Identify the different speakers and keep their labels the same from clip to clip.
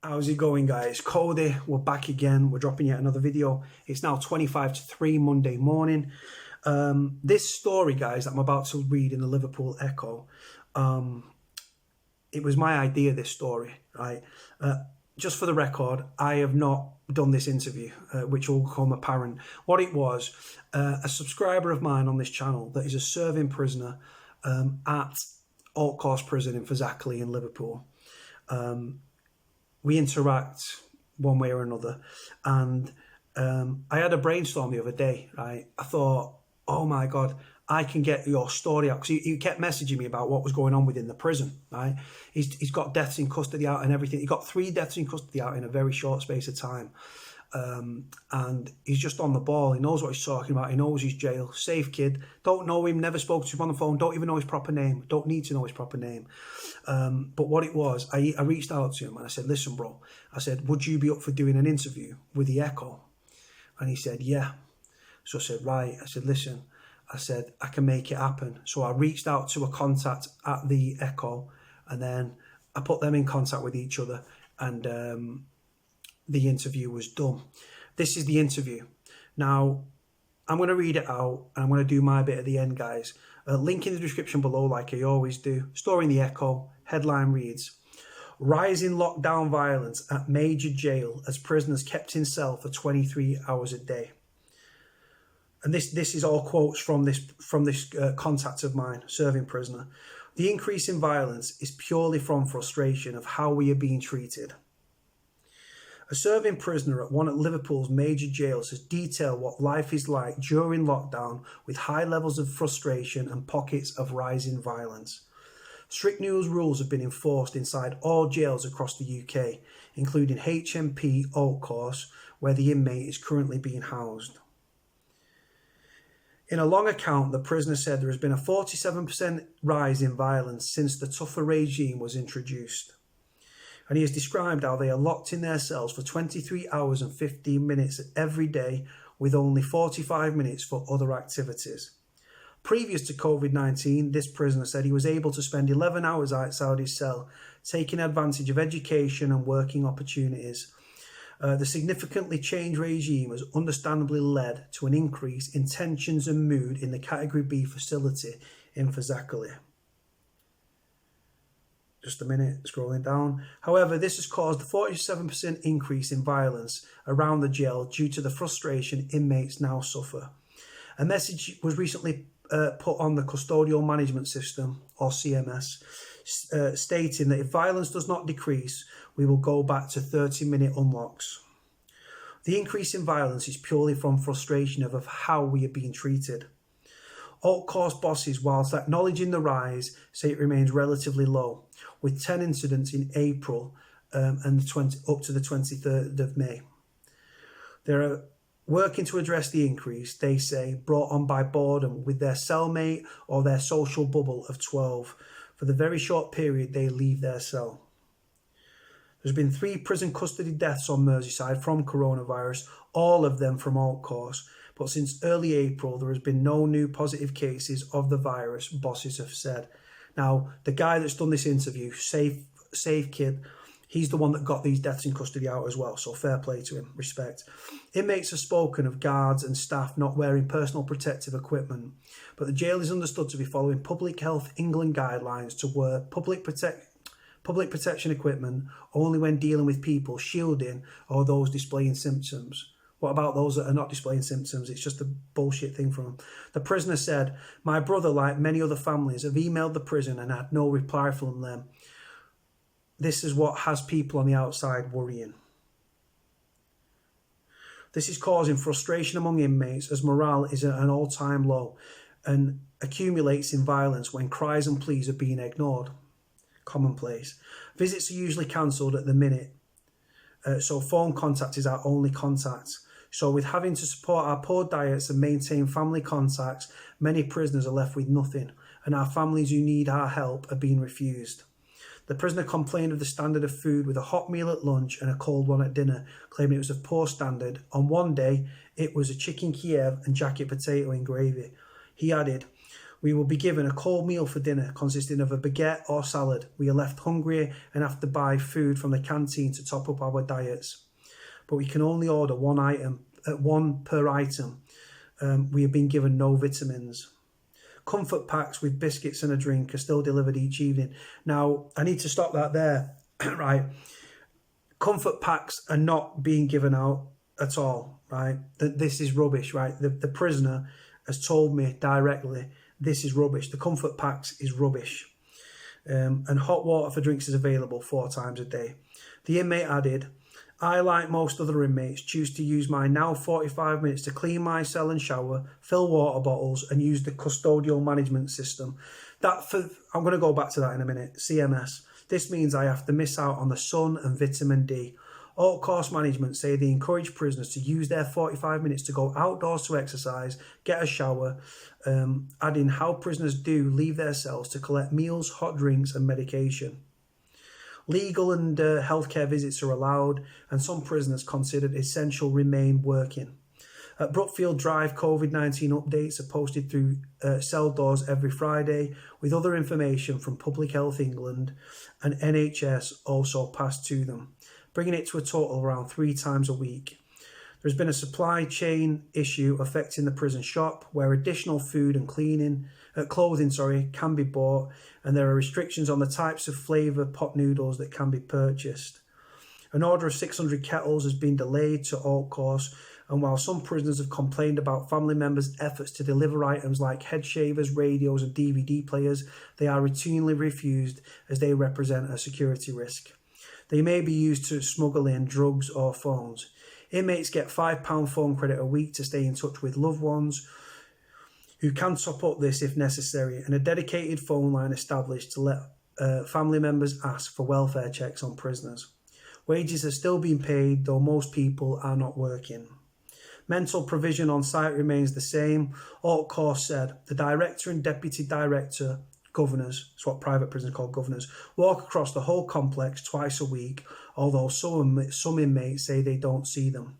Speaker 1: How's it going, guys? Cody, we're back again. We're dropping yet another video. It's now 25 to 3 Monday morning. This story, guys, that I'm about to read in the Liverpool Echo, it was my idea, this story, right? Just for the record, I have not done this interview, which will become apparent. What it was, a subscriber of mine on this channel that is a serving prisoner at Altcourse prison in Fazakerley in Liverpool. We interact one way or another, and I had a brainstorm the other day, right? I thought, oh my God, I can get your story out, because he kept messaging me about what was going on within the prison, right? He's got deaths in custody out and everything. He got 3 deaths in custody out in a very short space of time. And he's just on the ball. He knows what he's talking about. He knows his jail. Safe kid. Don't know him, never spoke to him on the phone, don't even know his proper name. Don't need to know his proper name. But what it was, I reached out to him and I said, listen, bro, I said, would you be up for doing an interview with the Echo? And he said, yeah. So I said, right. I said, listen, I said, I can make it happen. So I reached out to a contact at the Echo, and then I put them in contact with each other, and the interview was done. This is the interview. Now, I'm going to read it out, and I'm going to do my bit at the end, guys. Link in the description below, like I always do. Story in the Echo. Headline reads, rising lockdown violence at major jail as prisoners kept in cell for 23 hours a day. And this is all quotes from this contact of mine, serving prisoner. The increase in violence is purely from frustration of how we are being treated. A serving prisoner at one of Liverpool's major jails has detailed what life is like during lockdown, with high levels of frustration and pockets of rising violence. Strict new rules have been enforced inside all jails across the UK, including HMP Altcourse, where the inmate is currently being housed. In a long account, the prisoner said there has been a 47% rise in violence since the tougher regime was introduced. And he has described how they are locked in their cells for 23 hours and 15 minutes every day, with only 45 minutes for other activities. Previous to COVID-19, this prisoner said he was able to spend 11 hours outside his cell, taking advantage of education and working opportunities. The significantly changed regime has understandably led to an increase in tensions and mood in the Category B facility in Fazakerley. Just a minute, scrolling down. However, this has caused a 47% increase in violence around the jail due to the frustration inmates now suffer. A message was recently put on the Custodial Management System, or CMS, stating that if violence does not decrease, we will go back to 30-minute unlocks. The increase in violence is purely from frustration of how we are being treated. Altcourse bosses, whilst acknowledging the rise, say it remains relatively low, with 10 incidents in April and up to the 23rd of May. They are working to address the increase, they say, brought on by boredom with their cellmate or their social bubble of 12 for the very short period they leave their cell. There's been 3 prison custody deaths on Merseyside from coronavirus, all of them from Altcourse. But since early April, there has been no new positive cases of the virus, bosses have said. Now, the guy that's done this interview, Safe Kid, he's the one that got these deaths in custody out as well, so fair play to him, respect. Inmates have spoken of guards and staff not wearing personal protective equipment, but the jail is understood to be following Public Health England guidelines to wear public protection equipment only when dealing with people shielding or those displaying symptoms. What about those that are not displaying symptoms? It's just a bullshit thing from them. The prisoner said, my brother, like many other families, have emailed the prison and had no reply from them. This is what has people on the outside worrying. This is causing frustration among inmates as morale is at an all-time low and accumulates in violence when cries and pleas are being ignored. Commonplace. Visits are usually cancelled at the minute, so phone contact is our only contact. So with having to support our poor diets and maintain family contacts, many prisoners are left with nothing, and our families who need our help are being refused. The prisoner complained of the standard of food, with a hot meal at lunch and a cold one at dinner, claiming it was of poor standard. On one day, it was a chicken Kiev and jacket potato in gravy. He added, We will be given a cold meal for dinner consisting of a baguette or salad. We are left hungry and have to buy food from the canteen to top up our diets. But we can only order one per item. We have been given no vitamins. Comfort packs with biscuits and a drink are still delivered each evening. Now, I need to stop that there, right? Comfort packs are not being given out at all, right? This is rubbish, right? The prisoner has told me directly, this is rubbish. The comfort packs is rubbish. And hot water for drinks is available 4 times a day. The inmate added, I, like most other inmates, choose to use my now 45 minutes to clean my cell and shower, fill water bottles, and use the custodial management system. I'm going to go back to that in a minute. CMS. This means I have to miss out on the sun and vitamin D. Altcourse management say they encourage prisoners to use their 45 minutes to go outdoors to exercise, get a shower, adding how prisoners do leave their cells to collect meals, hot drinks, and medication. Legal and healthcare visits are allowed, and some prisoners considered essential remain working. At Brookfield Drive, COVID-19 updates are posted through cell doors every Friday, with other information from Public Health England and NHS also passed to them, bringing it to a total of around 3 times a week. There's been a supply chain issue affecting the prison shop, where additional food and clothing can be bought, and there are restrictions on the types of flavour pot noodles that can be purchased. An order of 600 kettles has been delayed to Altcourse, and while some prisoners have complained about family members' efforts to deliver items like head shavers, radios and DVD players, they are routinely refused as they represent a security risk. They may be used to smuggle in drugs or phones. Inmates get £5 phone credit a week to stay in touch with loved ones, who can top up this if necessary, and a dedicated phone line established to let family members ask for welfare checks on prisoners. Wages are still being paid, though most people are not working. Mental provision on site remains the same. Altcourse said the director and deputy director, governors, it's what private prisons call governors, walk across the whole complex twice a week, although some inmates say they don't see them.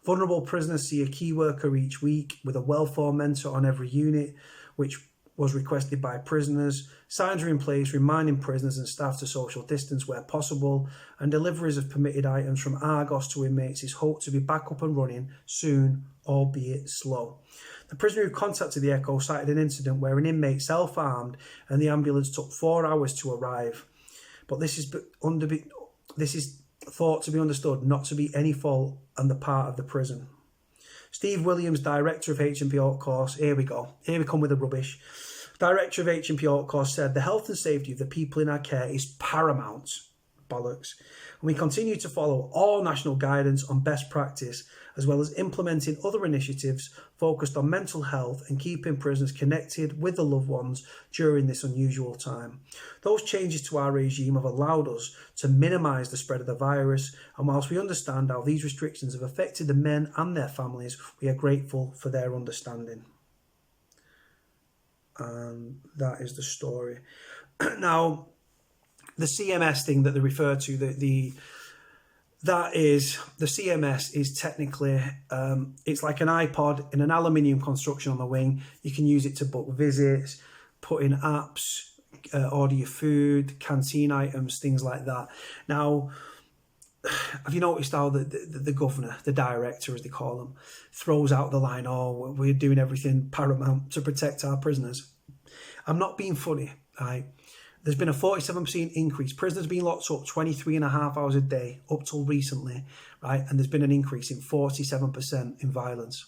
Speaker 1: Vulnerable prisoners see a key worker each week with a well-formed mentor on every unit, which was requested by prisoners. Signs are in place reminding prisoners and staff to social distance where possible, and deliveries of permitted items from Argos to inmates is hoped to be back up and running soon, albeit slow. The prisoner who contacted the Echo cited an incident where an inmate self-harmed and the ambulance took 4 hours to arrive. But this is thought to be understood not to be any fault on the part of the prison. Steve Williams, director of HMP Altcourse, here we come with the rubbish. Director of HMP Altcourse said the health and safety of the people in our care is paramount. Bollocks. And we continue to follow all national guidance on best practice, as well as implementing other initiatives focused on mental health and keeping prisoners connected with their loved ones during this unusual time. Those changes to our regime have allowed us to minimise the spread of the virus, and whilst we understand how these restrictions have affected the men and their families, we are grateful for their understanding. And that is the story. Now, the CMS thing that they refer to, the CMS is technically, it's like an iPod in an aluminium construction on the wing. You can use it to book visits, put in apps, order your food, canteen items, things like that. Now, have you noticed how the governor, the director as they call him, throws out the line, oh, we're doing everything paramount to protect our prisoners? I'm not being funny, right? There's been a 47% increase. Prisoners being locked up 23.5 hours a day up till recently, right? And there's been an increase in 47% in violence.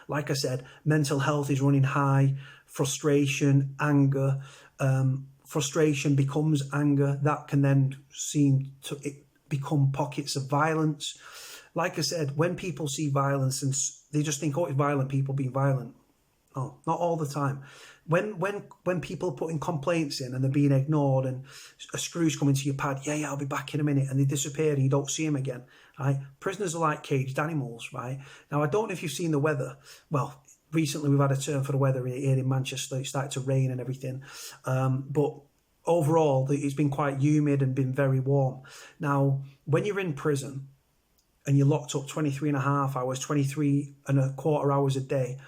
Speaker 1: Like I said, mental health is running high, frustration, anger. Frustration becomes anger. That can then seem to become pockets of violence. Like I said, when people see violence and they just think, oh, it's violent people being violent. No, not all the time. When people are putting complaints in and they're being ignored and a screw's coming to your pad, yeah, I'll be back in a minute, and they disappear and you don't see them again, right? Prisoners are like caged animals, right? Now, I don't know if you've seen the weather. Well, recently we've had a turn for the weather here in Manchester. It started to rain and everything. But overall, it's been quite humid and been very warm. Now, when you're in prison and you're locked up 23.5 hours, 23.25 hours a day,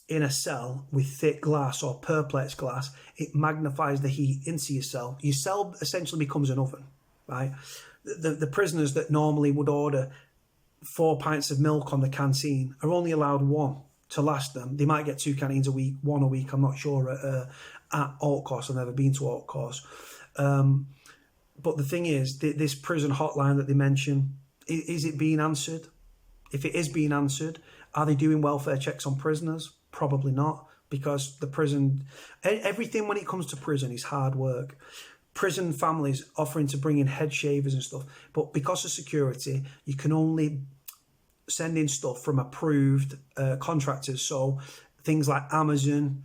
Speaker 1: in a cell with thick glass or perplex glass, it magnifies the heat into your cell. Your cell essentially becomes an oven, right? The prisoners that normally would order 4 pints of milk on the canteen are only allowed one to last them. They might get 2 canteens a week, 1 a week, I'm not sure, at Altcourse. I've never been to Altcourse. But the thing is, this prison hotline that they mention, is it being answered? If it is being answered, are they doing welfare checks on prisoners? Probably not, because the prison, everything when it comes to prison is hard work. Prison families offering to bring in head shavers and stuff, but because of security, you can only send in stuff from approved contractors. So things like Amazon,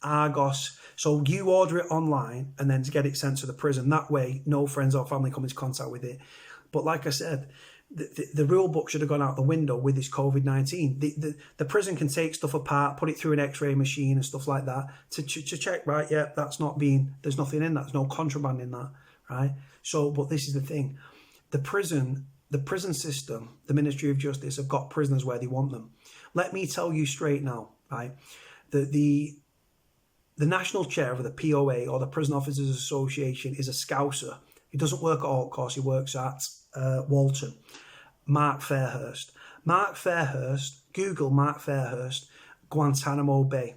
Speaker 1: Argos. So you order it online and then to get it sent to the prison. That way, no friends or family come into contact with it. But like I said, the rule book should have gone out the window with this COVID-19. The prison can take stuff apart, put it through an X-ray machine and stuff like that to check, right, yeah, that's not being, there's nothing in that, there's no contraband in that, right? So, but this is the thing. The prison system, the Ministry of Justice have got prisoners where they want them. Let me tell you straight now, right? The national chair of the POA, or the Prison Officers Association, is a Scouser. He doesn't work at Altcourse, he works at Walton. Mark Fairhurst. Mark Fairhurst, Google Mark Fairhurst, Guantanamo Bay.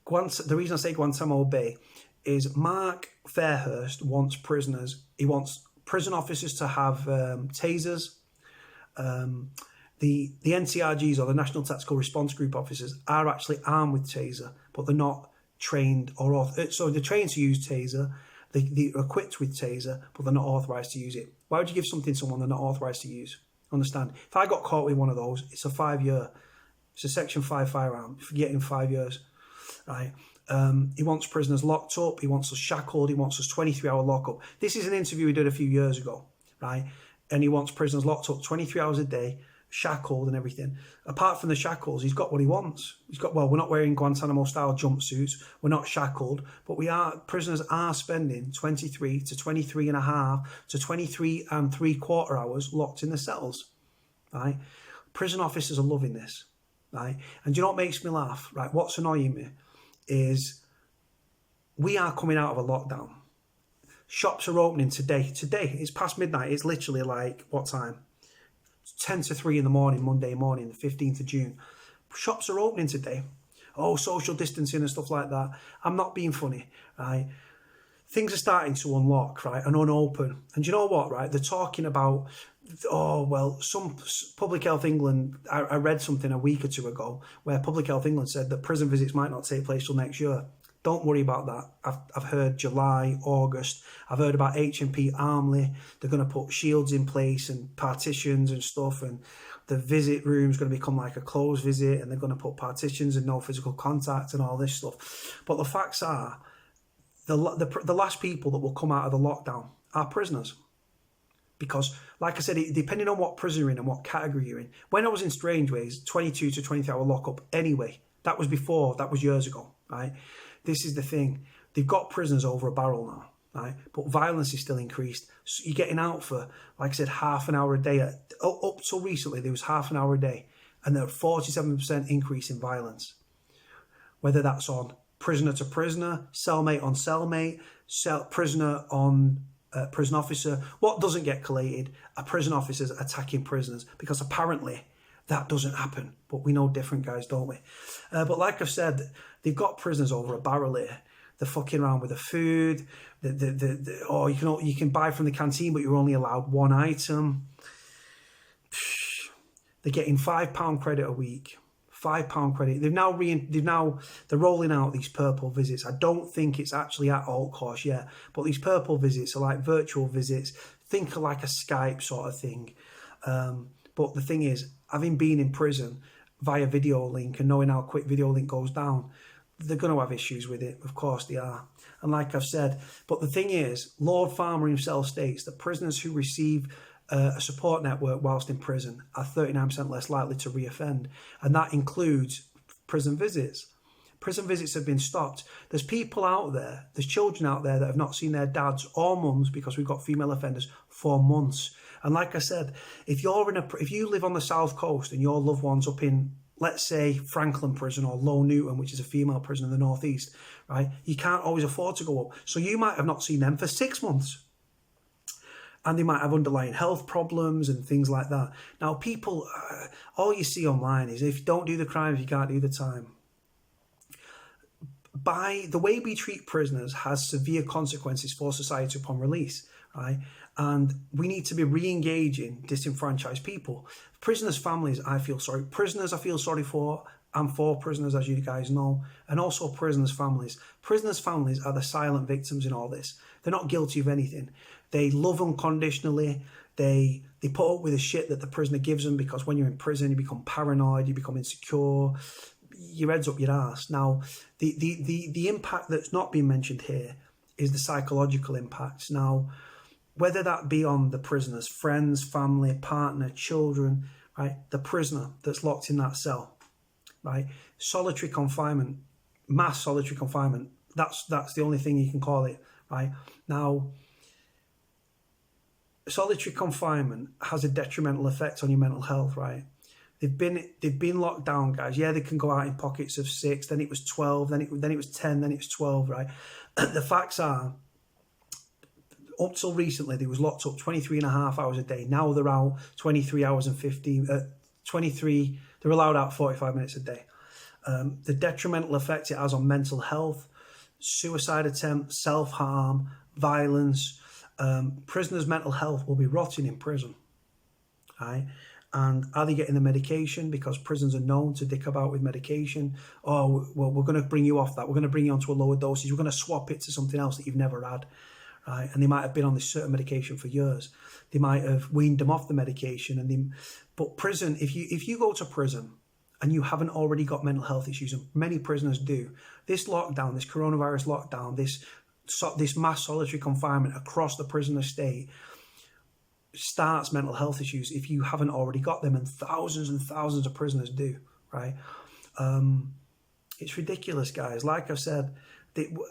Speaker 1: The reason I say Guantanamo Bay is Mark Fairhurst wants prisoners, he wants prison officers to have tasers. The NTRGs, or the National Tactical Response Group officers, are actually armed with taser, but they're not trained so they're trained to use taser. They're equipped with taser, but they're not authorised to use it. Why would you give something to someone they're not authorised to use? Understand? If I got caught with one of those, it's a 5-year. It's a Section 5 firearm. If you get in 5 years, right? He wants prisoners locked up. He wants us shackled. He wants us 23-hour lockup. This is an interview he did a few years ago, right? And he wants prisoners locked up 23 hours a day, shackled and everything. Apart from the shackles, he's got what he wants. Well, we're not wearing Guantanamo-style jumpsuits. We're not shackled, but prisoners are spending 23 to 23 and a half to 23 and 3/4 hours locked in the cells, right? Prison officers are loving this, right? And do you know what makes me laugh, right? What's annoying me is we are coming out of a lockdown. Shops are opening today. Today, it's past midnight. It's literally like, what time? 10 to 3 in the morning, Monday morning, the 15th of June. Shops are opening today. Oh, social distancing and stuff like that. I'm not being funny, right? Things are starting to unlock, right, and unopen. And do you know what, right? They're talking about, oh, well, some Public Health England, I read something a week or two ago where Public Health England said that prison visits might not take place till next year. Don't worry about that. I've heard July, August. I've heard about HMP Armley. They're going to put shields in place and partitions and stuff, and the visit room's going to become like a closed visit, and they're going to put partitions and no physical contact and all this stuff. But the facts are, the last people that will come out of the lockdown are prisoners. Because, like I said, depending on what prison you're in and what category you're in, when I was in Strangeways, 22 to 23 hour lockup anyway. That was before, that was years ago, right? This is the thing. They've got prisoners over a barrel now, right? But violence is still increased. So you're getting out for, like I said, half an hour a day. Up till recently, there was half an hour a day. And there was 47% increase in violence. Whether that's on prisoner to prisoner, cellmate on cellmate, prisoner on prison officer. What doesn't get collated are prison officers attacking prisoners, because apparently that doesn't happen. But we know different, guys, don't we? But like I've said, they've got prisoners over a barrel here. They're fucking around with the food. Or you can buy from the canteen, but you're only allowed one item. They're getting £5 credit a week. £5 credit. They're rolling out these purple visits. I don't think it's actually at Altcourse yet, but these purple visits are like virtual visits. Think of like a Skype sort of thing. But the thing is, having been in prison via video link and knowing how quick video link goes down, they're going to have issues with it. Of course they are. And like I've said, but the thing is, Lord Farmer himself states that prisoners who receive a support network whilst in prison are 39% less likely to reoffend. And that includes prison visits. Prison visits have been stopped. There's people out there, there's children out there that have not seen their dads or mums, because we've got female offenders, for months. And like I said, if you live on the south coast and your loved one's up in let's say Franklin Prison or Low Newton, which is a female prison in the northeast, right? You can't always afford to go up. So you might have not seen them for 6 months. And they might have underlying health problems and things like that. Now, people, all you see online is if you don't do the crime, you can't do the time. By the way we treat prisoners has severe consequences for society upon release, right? And we need to be re-engaging disenfranchised people. Prisoners' families, I feel sorry. Prisoners, I feel sorry for. I'm for prisoners, as you guys know, and also prisoners' families. Prisoners' families are the silent victims in all this. They're not guilty of anything. They love unconditionally. They put up with the shit that the prisoner gives them, because when you're in prison, you become paranoid, you become insecure, your head's up your ass. Now, the impact that's not been mentioned here is the psychological impacts. Now, whether that be on the prisoner's friends, family, partner, children, right? The prisoner that's locked in that cell, right? Solitary confinement, mass solitary confinement. That's the only thing you can call it, right? Now, solitary confinement has a detrimental effect on your mental health, right? They've been locked down, guys. Yeah, they can go out in pockets of 6, then it was 12, then it was 10, then it was 12, right? The facts are, up till recently, they was locked up 23 and a half hours a day. Now they're out 23 hours and 23, they're allowed out 45 minutes a day. The detrimental effect it has on mental health, suicide attempts, self-harm, violence. Prisoners' mental health will be rotting in prison, right? And are they getting the medication? Because prisons are known to dick about with medication. Oh, well, we're going to bring you off that. We're going to bring you onto a lower dosage. We're going to swap it to something else that you've never had, right? And they might have been on this certain medication for years. They might have weaned them off the medication. But prison, if you go to prison and you haven't already got mental health issues, and many prisoners do, this lockdown, this coronavirus lockdown, this mass solitary confinement across the prison estate starts mental health issues if you haven't already got them, and thousands of prisoners do, right? It's ridiculous, guys. Like I've said,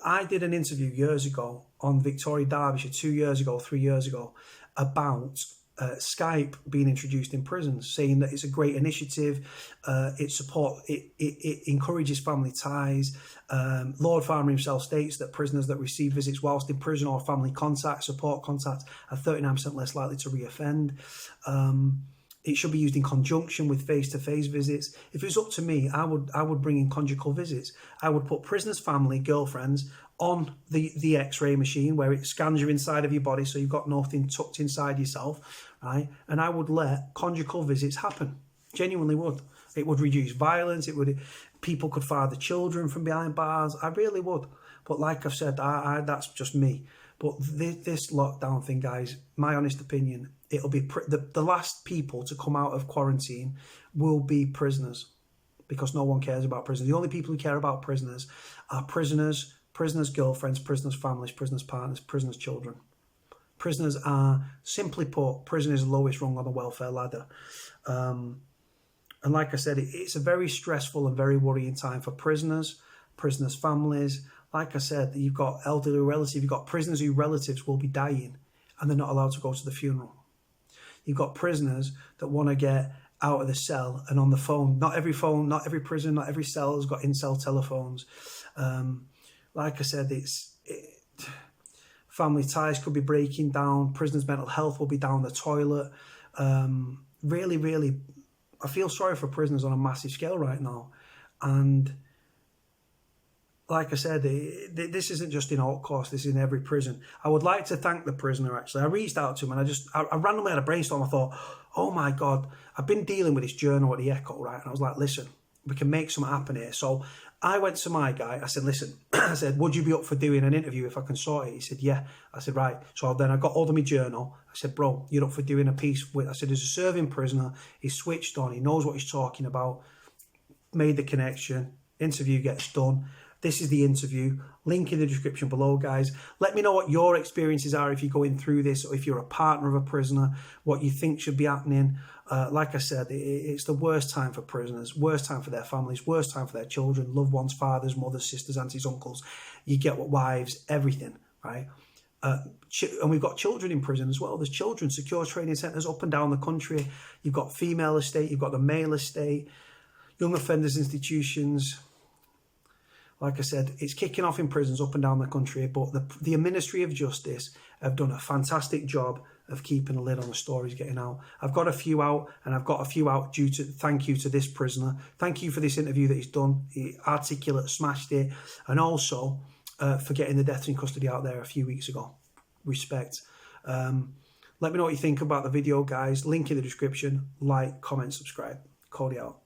Speaker 1: I did an interview years ago on Victoria, Derbyshire, 2 years ago, 3 years ago, about Skype being introduced in prisons, saying that it's a great initiative. It encourages family ties. Lord Farmer himself states that prisoners that receive visits whilst in prison or family contact, support contact, are 39% less likely to reoffend. It should be used in conjunction with face-to-face visits. If it was up to me, I would bring in conjugal visits. I would put prisoners' family, girlfriends, on the X-ray machine where it scans your inside of your body, so you've got nothing tucked inside yourself, right? And I would let conjugal visits happen. Genuinely would. It would reduce violence. People could father children from behind bars. I really would. But like I've said, that's just me. But this lockdown thing, guys, my honest opinion, it'll be the last people to come out of quarantine will be prisoners, because no one cares about prisoners. The only people who care about prisoners are prisoners' girlfriends, prisoners' families, prisoners' partners, prisoners' children. Prisoners are, simply put, prison is the lowest rung on the welfare ladder. And like I said, it's a very stressful and very worrying time for prisoners' families. Like I said, you've got elderly relatives, you've got prisoners whose relatives will be dying and they're not allowed to go to the funeral. You've got prisoners that want to get out of the cell and on the phone. Not every prison, not every cell has got in-cell telephones. Like I said, family ties could be breaking down. Prisoners' mental health will be down the toilet. Really, really, I feel sorry for prisoners on a massive scale right now. And like I said, this isn't just in Altcourse, this is in every prison. I would like to thank the prisoner, actually. I reached out to him and I randomly had a brainstorm. I thought, oh my God, I've been dealing with this journal at the Echo, right? And I was like, listen, we can make something happen here. So I went to my guy, I said, listen, I said, would you be up for doing an interview if I can sort it? He said, yeah. I said, right. So then I got hold of my journal. I said, bro, you're up for doing a piece with, I said, there's a serving prisoner. He's switched on. He knows what he's talking about. Made the connection. Interview gets done. This is the interview. Link in the description below, guys. Let me know what your experiences are if you're going through this, or if you're a partner of a prisoner, what you think should be happening. Like I said, it's the worst time for prisoners, worst time for their families, worst time for their children, loved ones, fathers, mothers, sisters, aunties, uncles. You get what, wives, everything, right? And we've got children in prison as well. There's children, secure training centres up and down the country. You've got female estate, you've got the male estate. Young offenders institutions, like I said, it's kicking off in prisons up and down the country, but the Ministry of Justice have done a fantastic job of keeping a lid on the stories getting out. I've got a few out, and I've got a few out due to thank you to this prisoner. Thank you for this interview that he's done. He articulate, smashed it, and also for getting the death in custody out there a few weeks ago. Respect. Let me know what you think about the video, guys. Link in the description. Like, comment, subscribe. Cody out.